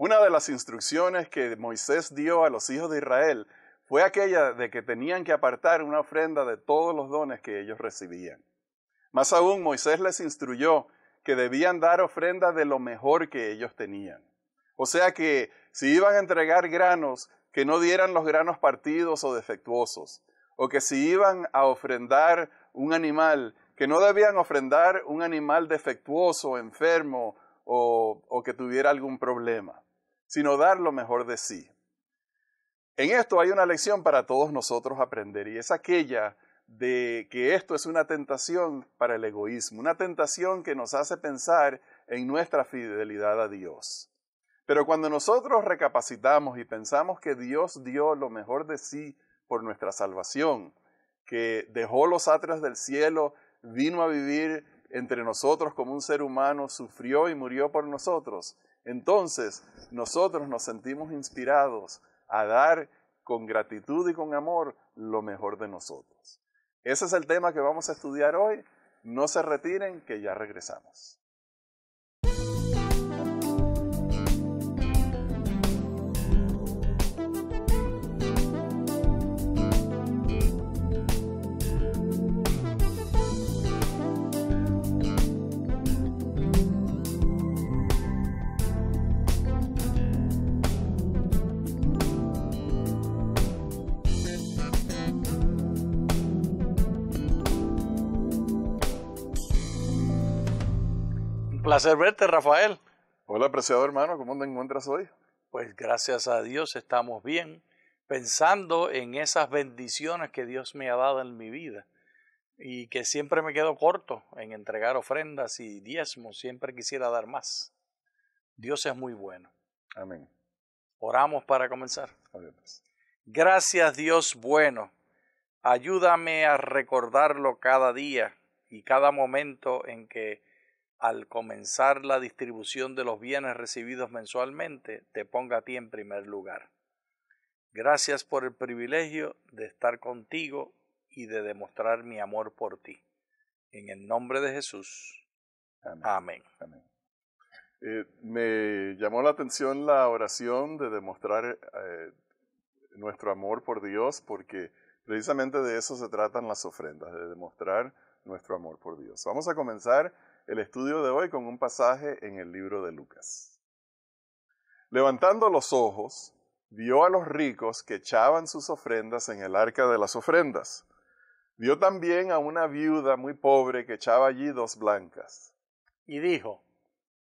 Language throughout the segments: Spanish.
Una de las instrucciones que Moisés dio a los hijos de Israel fue aquella de que tenían que apartar una ofrenda de todos los dones que ellos recibían. Más aún, Moisés les instruyó que debían dar ofrenda de lo mejor que ellos tenían. O sea que si iban a entregar granos, que no dieran los granos partidos o defectuosos. O que si iban a ofrendar un animal, que no debían ofrendar un animal defectuoso, enfermo o que tuviera algún problema, sino dar lo mejor de sí. En esto hay una lección para todos nosotros aprender, y es aquella de que esto es una tentación para el egoísmo, una tentación que nos hace pensar en nuestra fidelidad a Dios. Pero cuando nosotros recapacitamos y pensamos que Dios dio lo mejor de sí por nuestra salvación, que dejó los atrios del cielo, vino a vivir entre nosotros como un ser humano, sufrió y murió por nosotros, entonces nosotros nos sentimos inspirados a dar con gratitud y con amor lo mejor de nosotros. Ese es el tema que vamos a estudiar hoy. No se retiren, que ya regresamos. Placer verte, Rafael. Hola, apreciado hermano, ¿cómo te encuentras hoy? Pues gracias a Dios estamos bien, pensando en esas bendiciones que Dios me ha dado en mi vida y que siempre me quedo corto en entregar ofrendas y diezmos, siempre quisiera dar más. Dios es muy bueno. Amén. Oramos para comenzar. Adiós. Gracias, Dios bueno. Ayúdame a recordarlo cada día y cada momento en que al comenzar la distribución de los bienes recibidos mensualmente, te ponga a ti en primer lugar. Gracias por el privilegio de estar contigo y de demostrar mi amor por ti. En el nombre de Jesús. Amén. Amén. Me llamó la atención la oración de demostrar nuestro amor por Dios, porque precisamente de eso se tratan las ofrendas, de demostrar nuestro amor por Dios. Vamos a comenzar el estudio de hoy con un pasaje en el libro de Lucas. Levantando los ojos, vio a los ricos que echaban sus ofrendas en el arca de las ofrendas. Vio también a una viuda muy pobre que echaba allí 2 blancas. Y dijo: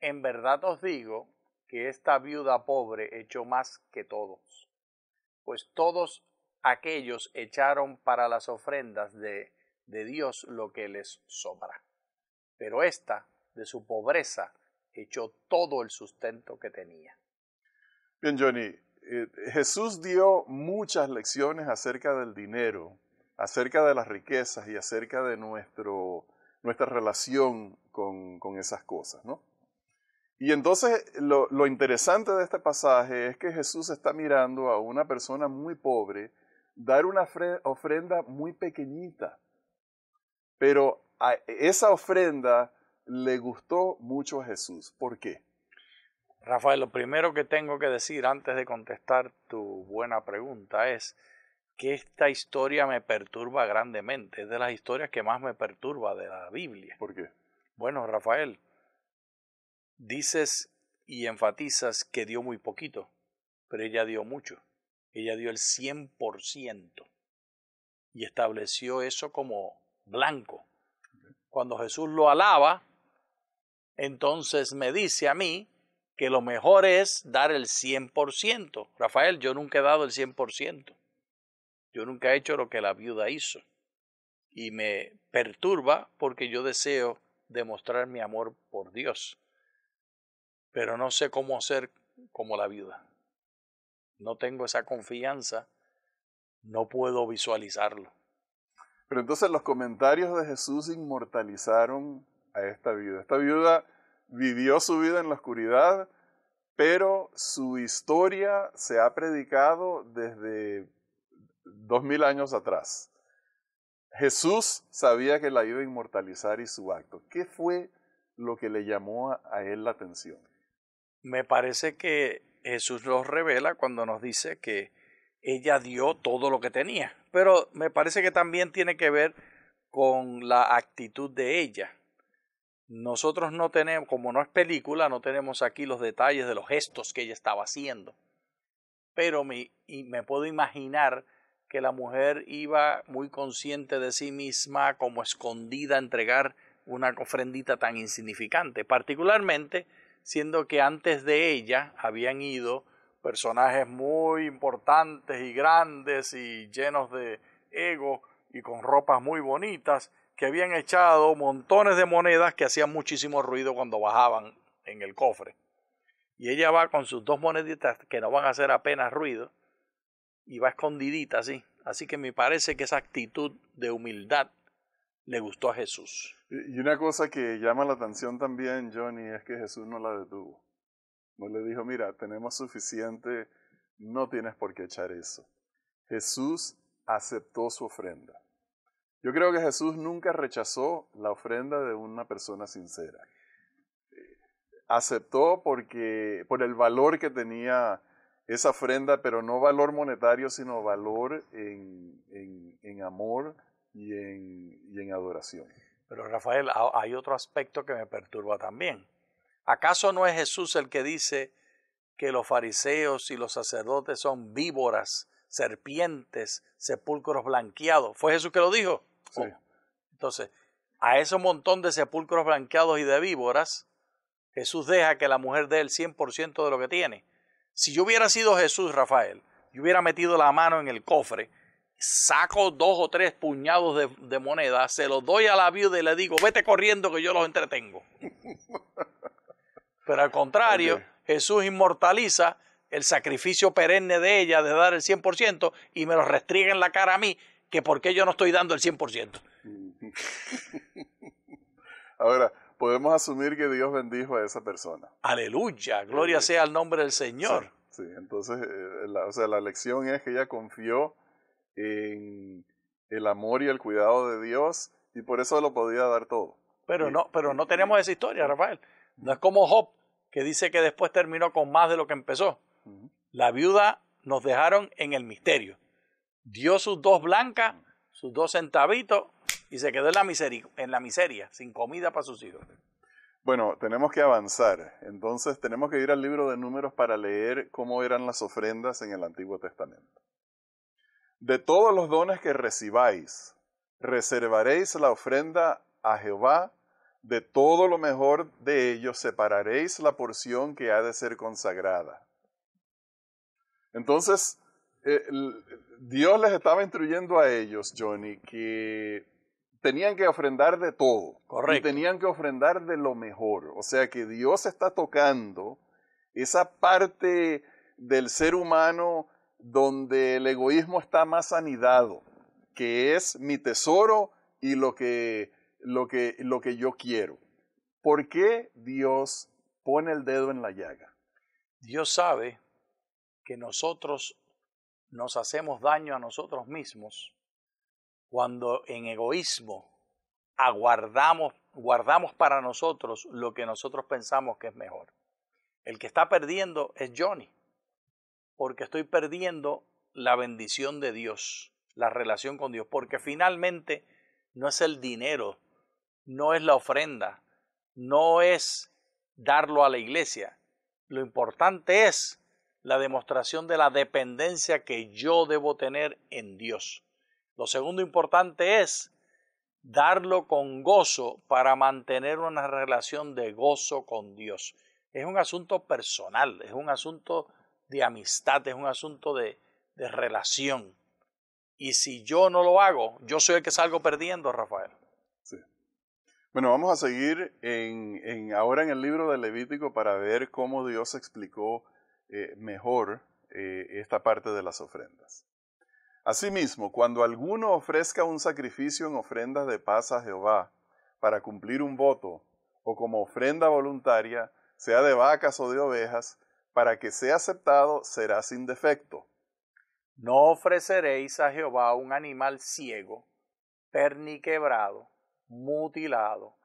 en verdad os digo que esta viuda pobre echó más que todos, pues todos aquellos echaron para las ofrendas de Dios lo que les sobra. Pero ésta, de su pobreza, echó todo el sustento que tenía. Bien, Johnny, Jesús dio muchas lecciones acerca del dinero, acerca de las riquezas y acerca de nuestra relación con esas cosas, ¿no? Y entonces lo interesante de este pasaje es que Jesús está mirando a una persona muy pobre dar una ofrenda muy pequeñita, pero esa ofrenda le gustó mucho a Jesús. ¿Por qué? Rafael, lo primero que tengo que decir antes de contestar tu buena pregunta es que esta historia me perturba grandemente. Es de las historias que más me perturba de la Biblia. ¿Por qué? Bueno, Rafael, dices y enfatizas que dio muy poquito, pero ella dio mucho. Ella dio el 100% y estableció eso como blanco. Cuando Jesús lo alaba, entonces me dice a mí que lo mejor es dar el 100%. Rafael, yo nunca he dado el 100%. Yo nunca he hecho lo que la viuda hizo. Y me perturba porque yo deseo demostrar mi amor por Dios. Pero no sé cómo hacer como la viuda. No tengo esa confianza. No puedo visualizarlo. Pero entonces los comentarios de Jesús inmortalizaron a esta viuda. Esta viuda vivió su vida en la oscuridad, pero su historia se ha predicado desde 2000 años atrás. Jesús sabía que la iba a inmortalizar y su acto. ¿Qué fue lo que le llamó a él la atención? Me parece que Jesús nos revela cuando nos dice que ella dio todo lo que tenía. Pero me parece que también tiene que ver con la actitud de ella. Nosotros no tenemos, como no es película, no tenemos aquí los detalles de los gestos que ella estaba haciendo. Pero me puedo imaginar que la mujer iba muy consciente de sí misma, como escondida a entregar una ofrendita tan insignificante, particularmente siendo que antes de ella habían ido personajes muy importantes y grandes y llenos de ego y con ropas muy bonitas, que habían echado montones de monedas que hacían muchísimo ruido cuando bajaban en el cofre. Y ella va con sus 2 moneditas que no van a hacer apenas ruido y va escondidita así. Así que me parece que esa actitud de humildad le gustó a Jesús. Y una cosa que llama la atención también, Johnny, es que Jesús no la detuvo. No le dijo, mira, tenemos suficiente, no tienes por qué echar eso. Jesús aceptó su ofrenda. Yo creo que Jesús nunca rechazó la ofrenda de una persona sincera. Aceptó por el valor que tenía esa ofrenda, pero no valor monetario, sino valor en amor y en adoración. Pero Rafael, hay otro aspecto que me perturba también. ¿Acaso no es Jesús el que dice que los fariseos y los sacerdotes son víboras, serpientes, sepulcros blanqueados? ¿Fue Jesús que lo dijo? Sí. Oh. Entonces, a ese montón de sepulcros blanqueados y de víboras, Jesús deja que la mujer dé el 100% de lo que tiene. Si yo hubiera sido Jesús, Rafael, yo hubiera metido la mano en el cofre, saco 2 o 3 puñados de monedas, se los doy a la viuda y le digo, vete corriendo que yo los entretengo. Pero al contrario, Okay. Jesús inmortaliza el sacrificio perenne de ella de dar el 100% y me lo restriega en la cara a mí, que por qué yo no estoy dando el 100%. Ahora, podemos asumir que Dios bendijo a esa persona. Aleluya, gloria sea al nombre del Señor. Sí, entonces, la lección es que ella confió en el amor y el cuidado de Dios y por eso lo podía dar todo. Pero no tenemos esa historia, Rafael. No es como Job, que dice que después terminó con más de lo que empezó. La viuda nos dejaron en el misterio. Dio sus 2 blancas, sus 2 centavitos y se quedó en la miseria, sin comida para sus hijos. Bueno, tenemos que avanzar. Entonces tenemos que ir al libro de Números para leer cómo eran las ofrendas en el Antiguo Testamento. De todos los dones que recibáis, reservaréis la ofrenda a Jehová. De todo lo mejor de ellos separaréis la porción que ha de ser consagrada. Entonces, Dios les estaba instruyendo a ellos, Johnny, que tenían que ofrendar de todo. Correcto. Y tenían que ofrendar de lo mejor. O sea que Dios está tocando esa parte del ser humano donde el egoísmo está más anidado, que es mi tesoro y lo que yo quiero. ¿Por qué Dios pone el dedo en la llaga? Dios sabe que nosotros nos hacemos daño a nosotros mismos cuando en egoísmo guardamos para nosotros lo que nosotros pensamos que es mejor. El que está perdiendo es Johnny, porque estoy perdiendo la bendición de Dios, la relación con Dios, porque finalmente no es el dinero, no es la ofrenda, no es darlo a la iglesia. Lo importante es la demostración de la dependencia que yo debo tener en Dios. Lo segundo importante es darlo con gozo para mantener una relación de gozo con Dios. Es un asunto personal, es un asunto de amistad, es un asunto de relación. Y si yo no lo hago, yo soy el que salgo perdiendo, Rafael. Sí. Bueno, vamos a seguir ahora en el libro de Levítico para ver cómo Dios explicó mejor esta parte de las ofrendas. Asimismo, cuando alguno ofrezca un sacrificio en ofrendas de paz a Jehová para cumplir un voto o como ofrenda voluntaria, sea de vacas o de ovejas, para que sea aceptado será sin defecto. No ofreceréis a Jehová un animal ciego, perniquebrado, mutilado,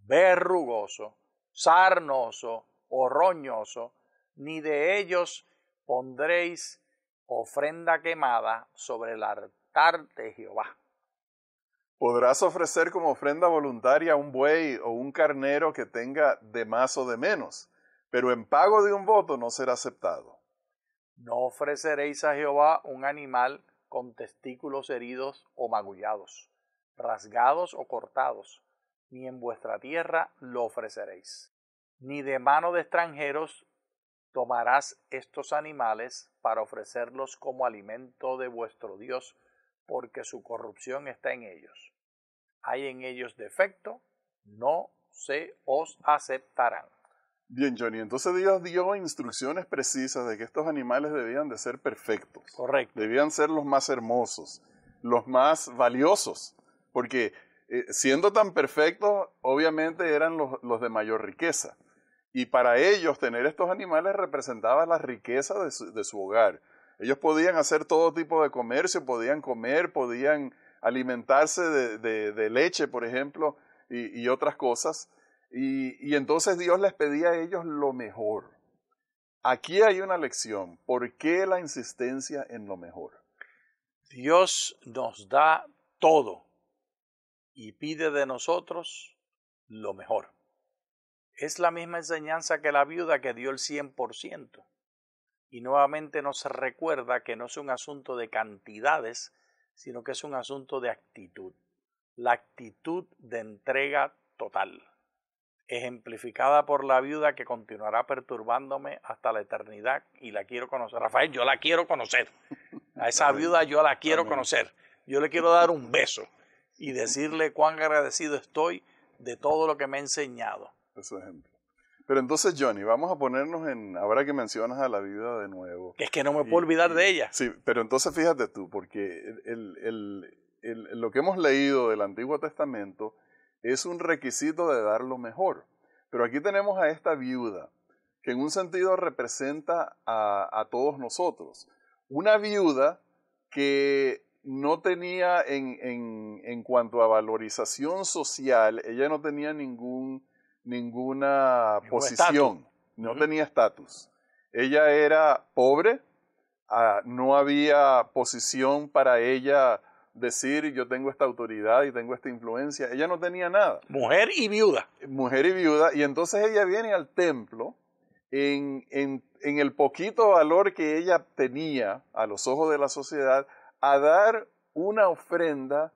verrugoso, sarnoso o roñoso, ni de ellos pondréis ofrenda quemada sobre el altar de Jehová. Podrás ofrecer como ofrenda voluntaria un buey o un carnero que tenga de más o de menos, pero en pago de un voto no será aceptado. No ofreceréis a Jehová un animal con testículos heridos o magullados, rasgados o cortados, ni en vuestra tierra lo ofreceréis. Ni de mano de extranjeros tomarás estos animales para ofrecerlos como alimento de vuestro Dios, porque su corrupción está en ellos. Hay en ellos defecto, no se os aceptarán. Bien, Johnny, entonces Dios dio instrucciones precisas de que estos animales debían de ser perfectos. Correcto. Debían ser los más hermosos, los más valiosos, porque siendo tan perfectos, obviamente eran los de mayor riqueza. Y para ellos tener estos animales representaba la riqueza de su hogar. Ellos podían hacer todo tipo de comercio, podían comer, podían alimentarse de leche, por ejemplo, y otras cosas. Y entonces Dios les pedía a ellos lo mejor. Aquí hay una lección. ¿Por qué la insistencia en lo mejor? Dios nos da todo y pide de nosotros lo mejor. Es la misma enseñanza que la viuda que dio el 100%. Y nuevamente nos recuerda que no es un asunto de cantidades, sino que es un asunto de actitud. La actitud de entrega total, ejemplificada por la viuda que continuará perturbándome hasta la eternidad y la quiero conocer. Rafael, yo la quiero conocer. A esa viuda yo la quiero conocer. Yo le quiero dar un beso y decirle cuán agradecido estoy de todo lo que me ha enseñado. Ese ejemplo. Pero entonces, Johnny, vamos a ponernos ahora que mencionas a la viuda de nuevo. Es que no me puedo olvidar de ella. Sí, pero entonces fíjate tú, porque lo que hemos leído del Antiguo Testamento es un requisito de dar lo mejor. Pero aquí tenemos a esta viuda, que en un sentido representa a todos nosotros. Una viuda que no tenía, en cuanto a valorización social, ella no tenía ninguna posición, no tenía estatus. Ella era pobre, no había posición para ella decir yo tengo esta autoridad y tengo esta influencia. Ella no tenía nada. Mujer y viuda. Mujer y viuda. Y entonces ella viene al templo en el poquito valor que ella tenía a los ojos de la sociedad a dar una ofrenda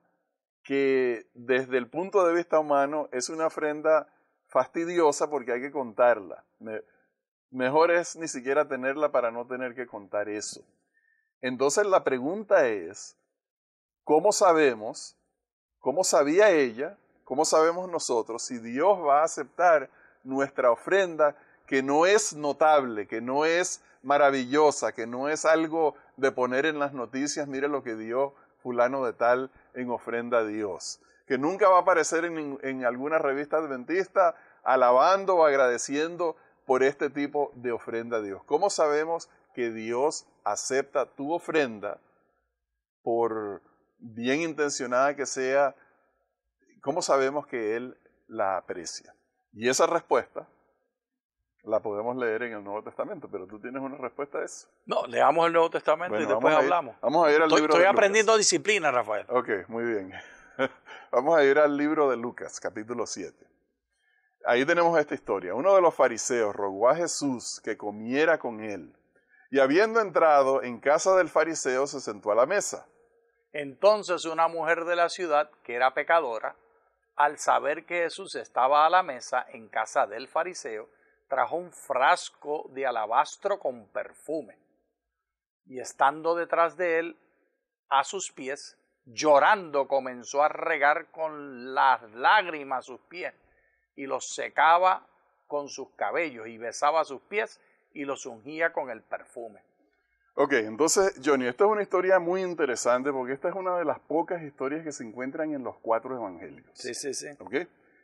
que desde el punto de vista humano es una ofrenda fastidiosa porque hay que contarla. Mejor es ni siquiera tenerla para no tener que contar eso. Entonces la pregunta es, ¿cómo sabemos, cómo sabía ella, cómo sabemos nosotros si Dios va a aceptar nuestra ofrenda que no es notable, que no es maravillosa, que no es algo de poner en las noticias, mire lo que dio fulano de tal en ofrenda a Dios, que nunca va a aparecer en alguna revista adventista alabando o agradeciendo por este tipo de ofrenda a Dios? ¿Cómo sabemos que Dios acepta tu ofrenda, por bien intencionada que sea? ¿Cómo sabemos que Él la aprecia? Y esa respuesta la podemos leer en el Nuevo Testamento, pero tú tienes una respuesta a eso. No, leamos el Nuevo Testamento y después hablamos. Vamos a ir al libro de Lucas. Estoy aprendiendo disciplina, Rafael. Ok, muy bien. Vamos a ir al libro de Lucas, capítulo 7. Ahí tenemos esta historia. Uno de los fariseos rogó a Jesús que comiera con él. Y habiendo entrado en casa del fariseo, se sentó a la mesa. Entonces una mujer de la ciudad, que era pecadora, al saber que Jesús estaba a la mesa en casa del fariseo, trajo un frasco de alabastro con perfume. Y estando detrás de él, a sus pies, llorando, comenzó a regar con las lágrimas sus pies, y los secaba con sus cabellos, y besaba sus pies, y los ungía con el perfume. Ok, entonces, Johnny, esta es una historia muy interesante, porque esta es una de las pocas historias que se encuentran en los 4 evangelios. Sí. ¿Ok?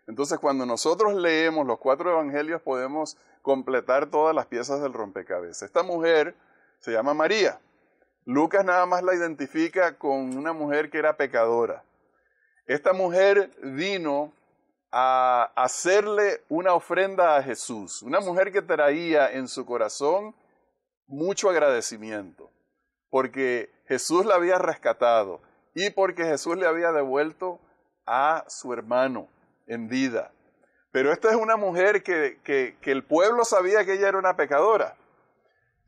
Entonces, cuando nosotros leemos los 4 evangelios, podemos completar todas las piezas del rompecabezas. Esta mujer se llama María. Lucas nada más la identifica con una mujer que era pecadora. Esta mujer vino a hacerle una ofrenda a Jesús. Una mujer que traía en su corazón mucho agradecimiento, porque Jesús la había rescatado y porque Jesús le había devuelto a su hermano en vida. Pero esta es una mujer que el pueblo sabía que ella era una pecadora.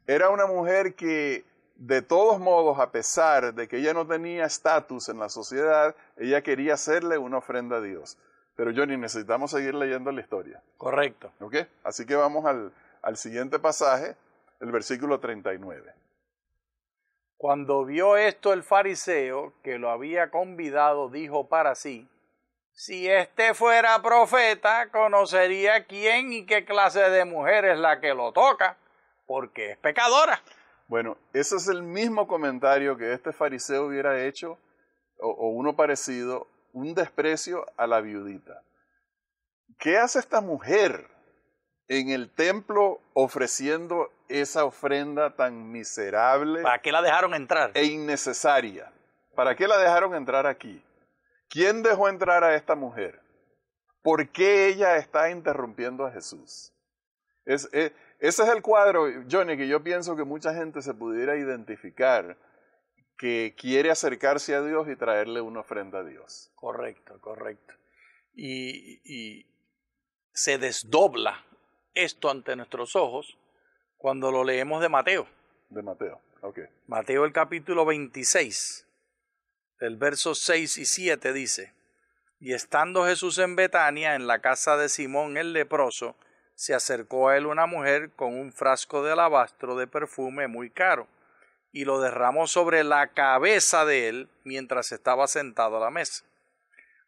Era una mujer que, de todos modos, a pesar de que ella no tenía estatus en la sociedad, ella quería hacerle una ofrenda a Dios. Pero Johnny, necesitamos seguir leyendo la historia. Correcto. ¿Ok? Así que vamos al siguiente pasaje, el versículo 39. Cuando vio esto el fariseo que lo había convidado, dijo para sí: si este fuera profeta, conocería quién y qué clase de mujer es la que lo toca, porque es pecadora. Bueno, ese es el mismo comentario que este fariseo hubiera hecho, o uno parecido, un desprecio a la viudita. ¿Qué hace esta mujer en el templo ofreciendo esa ofrenda tan miserable ¿Para qué la dejaron entrar? e innecesaria? ¿Para qué la dejaron entrar aquí? ¿Quién dejó entrar a esta mujer? ¿Por qué ella está interrumpiendo a Jesús? Ese es el cuadro, Johnny, que yo pienso que mucha gente se pudiera identificar, que quiere acercarse a Dios y traerle una ofrenda a Dios. Correcto, correcto. Y se desdobla esto ante nuestros ojos cuando lo leemos de Mateo. De Mateo, ok. Mateo el capítulo 26, el verso 6 y 7 dice: y estando Jesús en Betania, en la casa de Simón el leproso, se acercó a él una mujer con un frasco de alabastro de perfume muy caro, y lo derramó sobre la cabeza de él mientras estaba sentado a la mesa.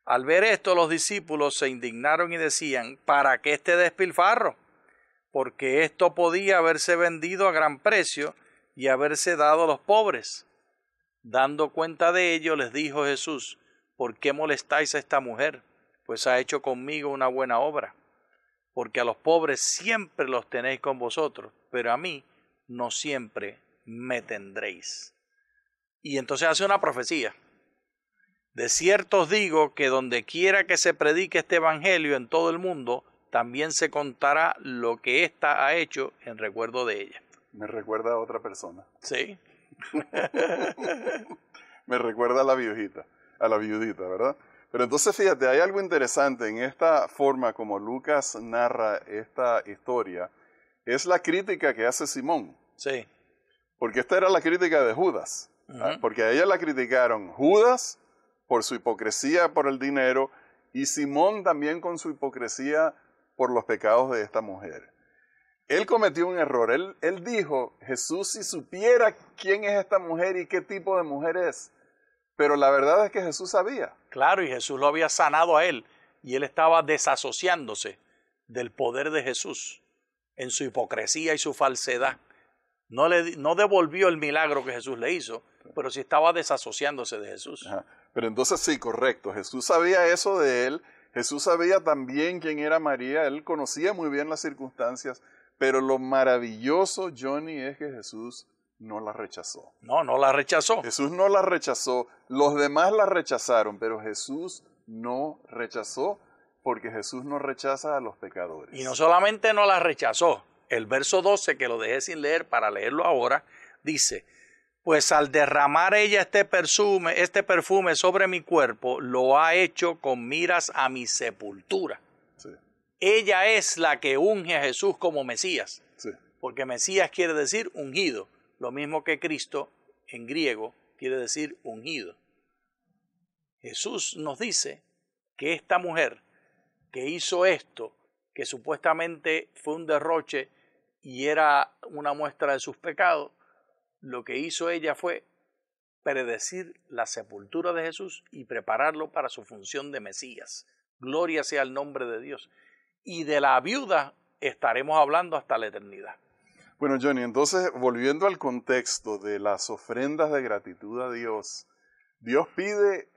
Al ver esto, los discípulos se indignaron y decían: ¿para qué este despilfarro? Porque esto podía haberse vendido a gran precio y haberse dado a los pobres. Dando cuenta de ello, les dijo Jesús: ¿por qué molestáis a esta mujer? Pues ha hecho conmigo una buena obra. Porque a los pobres siempre los tenéis con vosotros, pero a mí no siempre me tendréis. Y entonces hace una profecía. De cierto os digo que donde quiera que se predique este evangelio en todo el mundo, también se contará lo que ésta ha hecho en recuerdo de ella. Me recuerda a otra persona. Sí. Me recuerda a la viudita, ¿verdad? Pero entonces fíjate, hay algo interesante en esta forma como Lucas narra esta historia, es la crítica que hace Simón. Sí. Porque esta era la crítica de Judas. Porque a ella la criticaron Judas por su hipocresía por el dinero y Simón también con su hipocresía por los pecados de esta mujer. Él cometió un error. Él dijo: Jesús, si supiera quién es esta mujer y qué tipo de mujer es. Pero la verdad es que Jesús sabía. Claro, y Jesús lo había sanado a él, y él estaba desasociándose del poder de Jesús en su hipocresía y su falsedad. No devolvió el milagro que Jesús le hizo, pero sí estaba desasociándose de Jesús. Ajá. Pero entonces sí, correcto. Jesús sabía eso de él. Jesús sabía también quién era María. Él conocía muy bien las circunstancias. Pero lo maravilloso, Johnny, es que Jesús no la rechazó. No la rechazó. Jesús no la rechazó. Los demás la rechazaron, pero Jesús no rechazó, porque Jesús no rechaza a los pecadores. Y no solamente no la rechazó. El verso 12, que lo dejé sin leer para leerlo ahora, dice: pues al derramar ella este perfume sobre mi cuerpo, lo ha hecho con miras a mi sepultura. Sí. Ella es la que unge a Jesús como Mesías. Sí. Porque Mesías quiere decir ungido. Lo mismo que Cristo en griego quiere decir ungido. Jesús nos dice que esta mujer que hizo esto, que supuestamente fue un derroche y era una muestra de sus pecados, lo que hizo ella fue predecir la sepultura de Jesús y prepararlo para su función de Mesías. Gloria sea el nombre de Dios. Y de la viuda estaremos hablando hasta la eternidad. Bueno, Johnny, entonces, volviendo al contexto de las ofrendas de gratitud a Dios, Dios pide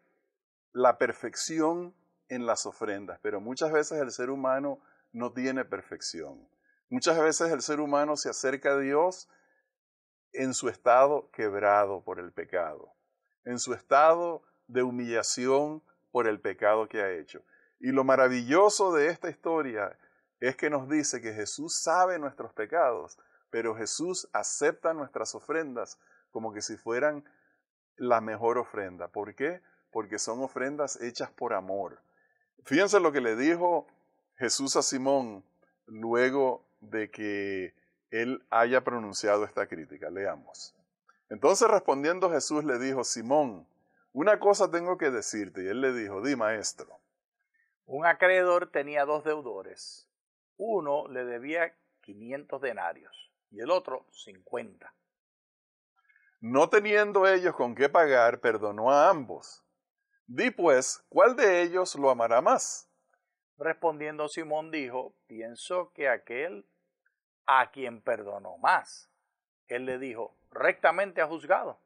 la perfección en las ofrendas, pero muchas veces el ser humano no tiene perfección. Muchas veces el ser humano se acerca a Dios en su estado quebrado por el pecado, en su estado de humillación por el pecado que ha hecho. Y lo maravilloso de esta historia es que nos dice que Jesús sabe nuestros pecados, pero Jesús acepta nuestras ofrendas como que si fueran la mejor ofrenda. ¿Por qué? Porque son ofrendas hechas por amor. Fíjense lo que le dijo Jesús a Simón luego de que él haya pronunciado esta crítica. Leamos. Entonces respondiendo Jesús le dijo, Simón, una cosa tengo que decirte. Y él le dijo, di, maestro. Un acreedor tenía 2 deudores. Uno le debía 500 denarios y el otro 50. No teniendo ellos con qué pagar, perdonó a ambos. Di pues, ¿cuál de ellos lo amará más? Respondiendo Simón dijo, pienso que aquel a quien perdonó más. Él le dijo, rectamente ha juzgado.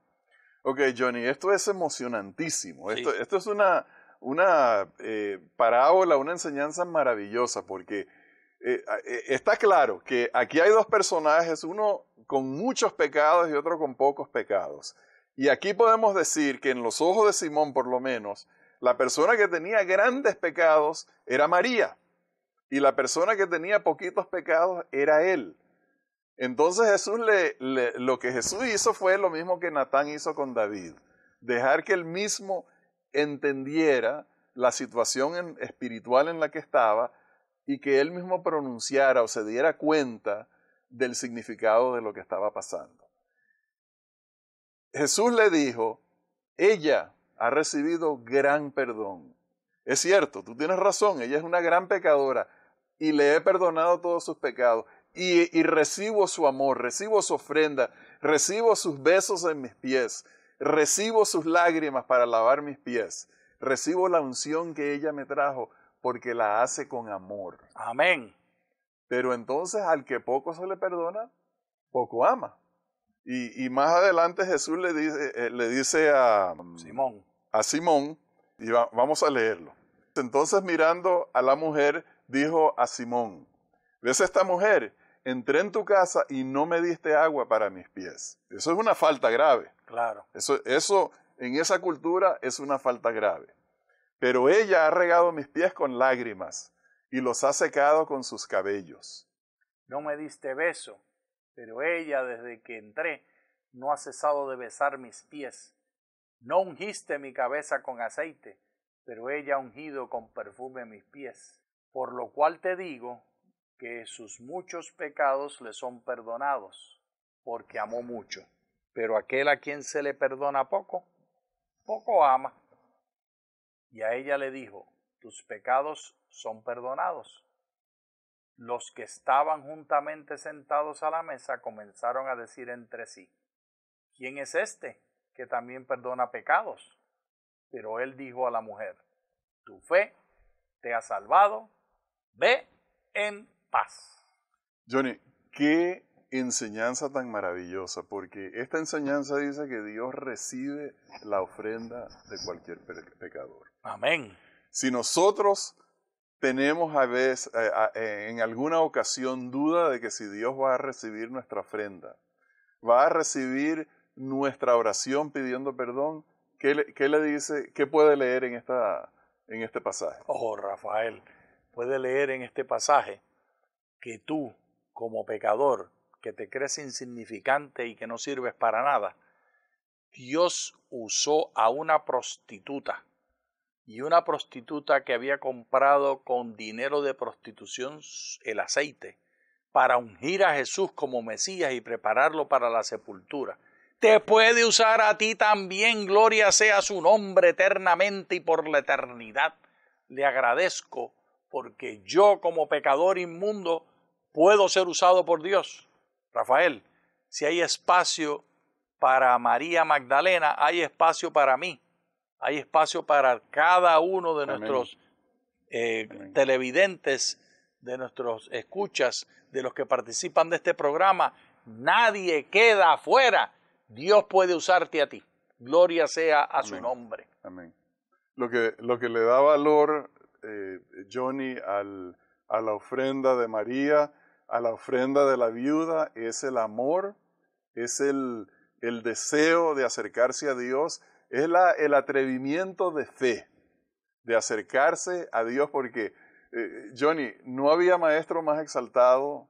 Ok, Johnny, esto es emocionantísimo. Sí. Esto es una parábola, una enseñanza maravillosa, porque está claro que aquí hay 2 personajes, uno con muchos pecados y otro con pocos pecados. Y aquí podemos decir que en los ojos de Simón, por lo menos, la persona que tenía grandes pecados era María, y la persona que tenía poquitos pecados era él. Entonces lo que Jesús hizo fue lo mismo que Natán hizo con David, dejar que él mismo entendiera la situación espiritual en la que estaba y que él mismo pronunciara o se diera cuenta del significado de lo que estaba pasando. Jesús le dijo, ella ha recibido gran perdón. Es cierto, tú tienes razón, ella es una gran pecadora y le he perdonado todos sus pecados. Y recibo su amor, recibo su ofrenda, recibo sus besos en mis pies, recibo sus lágrimas para lavar mis pies, recibo la unción que ella me trajo porque la hace con amor. Amén. Pero entonces al que poco se le perdona, poco ama. Y más adelante Jesús le dice a Simón, y vamos a leerlo. Entonces mirando a la mujer, dijo a Simón, ¿ves a esta mujer? Entré en tu casa y no me diste agua para mis pies. Eso es una falta grave. Claro. Eso en esa cultura es una falta grave. Pero ella ha regado mis pies con lágrimas y los ha secado con sus cabellos. No me diste beso, pero ella desde que entré no ha cesado de besar mis pies. No ungiste mi cabeza con aceite, pero ella ha ungido con perfume mis pies. Por lo cual te digo que sus muchos pecados le son perdonados, porque amó mucho. Pero aquel a quien se le perdona poco, poco ama. Y a ella le dijo, tus pecados son perdonados. Los que estaban juntamente sentados a la mesa comenzaron a decir entre sí, ¿quién es este que también perdona pecados? Pero él dijo a la mujer, tu fe te ha salvado, ve en paz. Johnny, qué enseñanza tan maravillosa, porque esta enseñanza dice que Dios recibe la ofrenda de cualquier pecador. Amén. Si nosotros tenemos a veces, en alguna ocasión duda de que si Dios va a recibir nuestra ofrenda, va a recibir nuestra oración pidiendo perdón, ¿qué le dice? ¿Qué puede leer en este pasaje? Oh, Rafael, puede leer en este pasaje que tú, como pecador, que te crees insignificante y que no sirves para nada, Dios usó a una prostituta, y una prostituta que había comprado con dinero de prostitución el aceite, para ungir a Jesús como Mesías y prepararlo para la sepultura. Te puede usar a ti también, gloria sea su nombre eternamente y por la eternidad. Le agradezco porque yo como pecador inmundo puedo ser usado por Dios. Rafael, si hay espacio para María Magdalena, hay espacio para mí. Hay espacio para cada uno de nuestros televidentes, de nuestros escuchas, de los que participan de este programa. Nadie queda afuera. Dios puede usarte a ti. Gloria sea a su nombre. Amén. Lo que le da valor, Johnny, a la ofrenda de María, a la ofrenda de la viuda, es el amor, es el deseo de acercarse a Dios, es el atrevimiento de fe, de acercarse a Dios, porque, Johnny, no había maestro más exaltado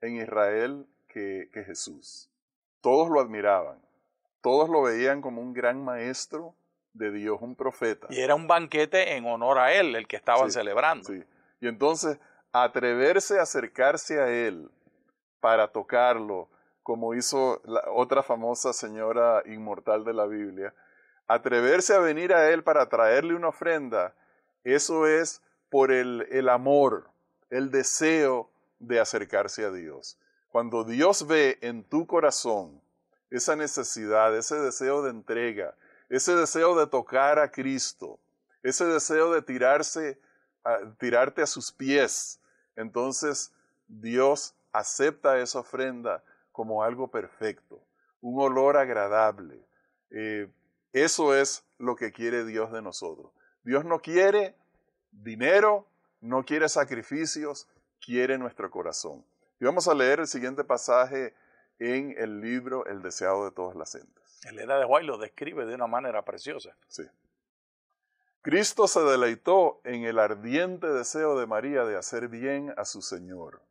en Israel que Jesús. Todos lo admiraban, todos lo veían como un gran maestro de Dios, un profeta. Y era un banquete en honor a él, el que estaban celebrando. Sí. Y entonces, atreverse a acercarse a él para tocarlo, como hizo la otra famosa señora inmortal de la Biblia, atreverse a venir a él para traerle una ofrenda, eso es por el amor, el deseo de acercarse a Dios. Cuando Dios ve en tu corazón esa necesidad, ese deseo de entrega, ese deseo de tocar a Cristo, ese deseo de tirarte a sus pies, entonces Dios acepta esa ofrenda como algo perfecto, un olor agradable. Eso es lo que quiere Dios de nosotros. Dios no quiere dinero, no quiere sacrificios, quiere nuestro corazón. Y vamos a leer el siguiente pasaje en el libro El deseado de todas las gentes. Elena de White lo describe de una manera preciosa. Sí. Cristo se deleitó en el ardiente deseo de María de hacer bien a su Señor.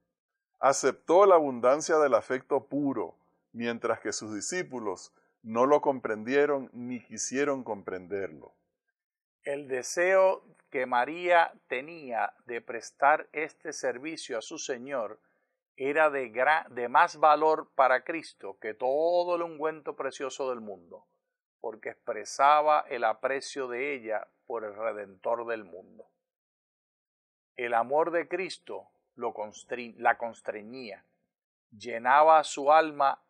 Aceptó la abundancia del afecto puro, mientras que sus discípulos no lo comprendieron ni quisieron comprenderlo. El deseo que María tenía de prestar este servicio a su Señor era de más valor para Cristo que todo el ungüento precioso del mundo, porque expresaba el aprecio de ella por el Redentor del mundo. El amor de Cristo la constreñía, llenaba su alma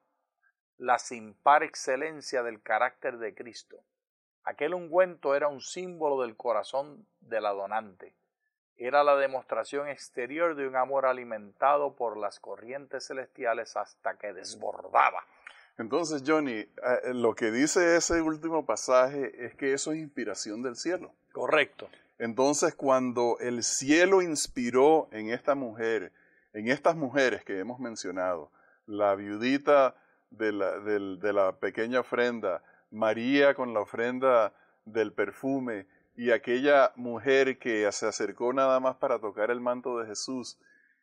la sin par excelencia del carácter de Cristo. Aquel ungüento era un símbolo del corazón de la donante. Era la demostración exterior de un amor alimentado por las corrientes celestiales hasta que desbordaba. Entonces, Johnny, lo que dice ese último pasaje es que eso es inspiración del cielo. Correcto. Entonces, cuando el cielo inspiró en esta mujer, en estas mujeres que hemos mencionado, la viudita de la pequeña ofrenda, María con la ofrenda del perfume y aquella mujer que se acercó nada más para tocar el manto de Jesús,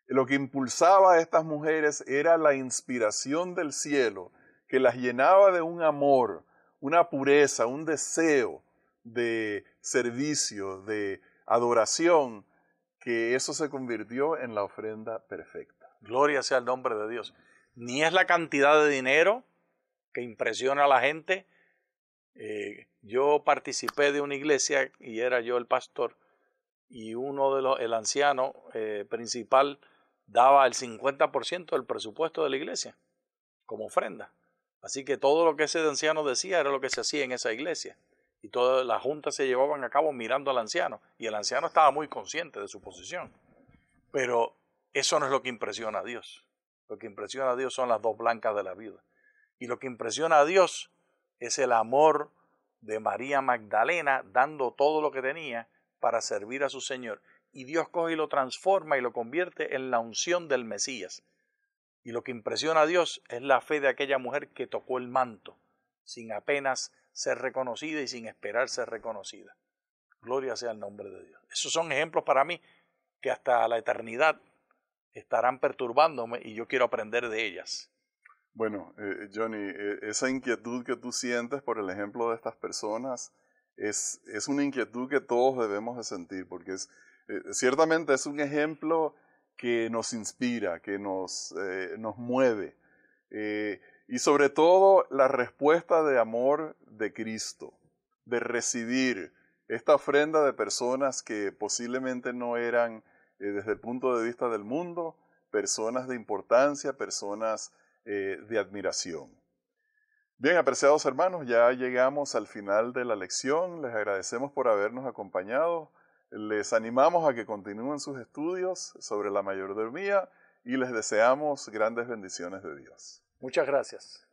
lo que impulsaba a estas mujeres era la inspiración del cielo que las llenaba de un amor, una pureza, un deseo de servicio, de adoración, que eso se convirtió en la ofrenda perfecta. Gloria sea el nombre de Dios. Ni es la cantidad de dinero que impresiona a la gente. Yo participé de una iglesia y era yo el pastor, y el anciano principal daba el 50% del presupuesto de la iglesia como ofrenda. Así que todo lo que ese anciano decía era lo que se hacía en esa iglesia. Y todas las juntas se llevaban a cabo mirando al anciano. Y el anciano estaba muy consciente de su posición. Pero eso no es lo que impresiona a Dios. Lo que impresiona a Dios son las dos blancas de la viuda. Y lo que impresiona a Dios es el amor de María Magdalena dando todo lo que tenía para servir a su Señor. Y Dios coge y lo transforma y lo convierte en la unción del Mesías. Y lo que impresiona a Dios es la fe de aquella mujer que tocó el manto, sin apenas ser reconocida y sin esperar ser reconocida. Gloria sea el nombre de Dios. Esos son ejemplos para mí que hasta la eternidad estarán perturbándome y yo quiero aprender de ellas. Bueno, Johnny, esa inquietud que tú sientes por el ejemplo de estas personas es una inquietud que todos debemos de sentir, porque ciertamente es un ejemplo que nos inspira, que nos mueve. Y sobre todo la respuesta de amor de Cristo, de recibir esta ofrenda de personas que posiblemente no eran, desde el punto de vista del mundo, personas de importancia, personas de admiración. Bien, apreciados hermanos, ya llegamos al final de la lección. Les agradecemos por habernos acompañado. Les animamos a que continúen sus estudios sobre la mayordomía y les deseamos grandes bendiciones de Dios. Muchas gracias.